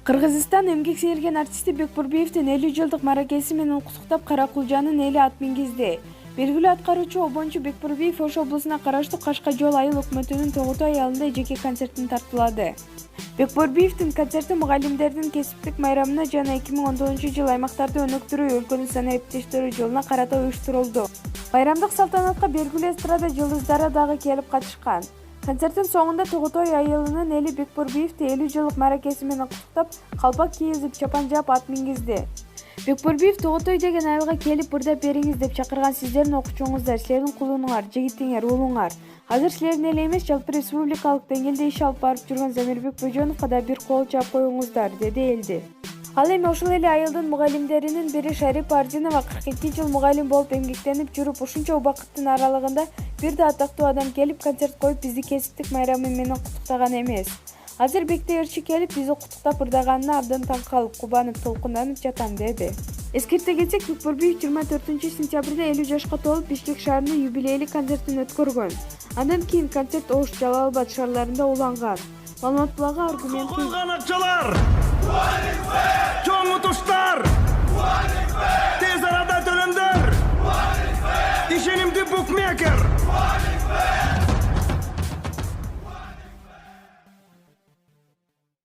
Кыргызстан эмгек сіңірген артисти Бекбурбиевдин 50 жылдык маракеси менен куттуктап Каракулжанын эли ат мингизди. Белгилүү аткаруучу обончу Бекбурбиев Ош облусуна караштуу Кашкажол айыл өкмөтүнүн Тогуту аялында жеке концертин тартуулады. Бекбурбиевдин концерти мугалимдердин кесиптик майрамына жана 2019 аймактарды өнүктүрүү өлкөнүн санариптештери жылына карата уюштурулду. Байрамдык салтанатка белгилүү эстрада жылдыздары дагы келип катышкан. Концерттин соңунда Тогутой айылынын эли Бекбурбиевди 50 жылдык маракеси менен куттуктап, калпак кийгизип, чапан жаап ат мингизди. Бекбурбиев Тогутой деген айылга келип ырдап бериңиз деп чакырган сиздердин окуучуңуздар, силердин кулуңар, жигитиңер, уулуңар. Азыр силердин эле эмес, жалпы республикалык деңгээлде иш алып барып жүргөн Замирбек Бөжөновго да бир кол чаап коюңуздар, деди элди. Ал эми ошол эле айылдын мугалимдеринин бири Шарипа Ардинова 42 жыл мугалим болуп эмгектенип жүрүп, ушунча убакыттын аралыгында бир да атактуу адам келип концерт коюп бизди кесиптик майрамы менен куттуктаган эмес. Азыр Бекте Эрчи келип бизди куттуктап ырдаганына абдан таң калып, кубанып, толкунданып жатам, деди. Эскерте кетсек, Бекбурбиев 24 сентябрда 50 жашка толуп Бишкек шаарында юбилейлик концертин өткөргөн. Андан кийин концерт Ош, Жалал-Абад шаарларында уланган. Маалымат булагы аргумент Koyulgan akçalar, çoğun utuşlar, tez arada dönemler, işenimdi bookmaker.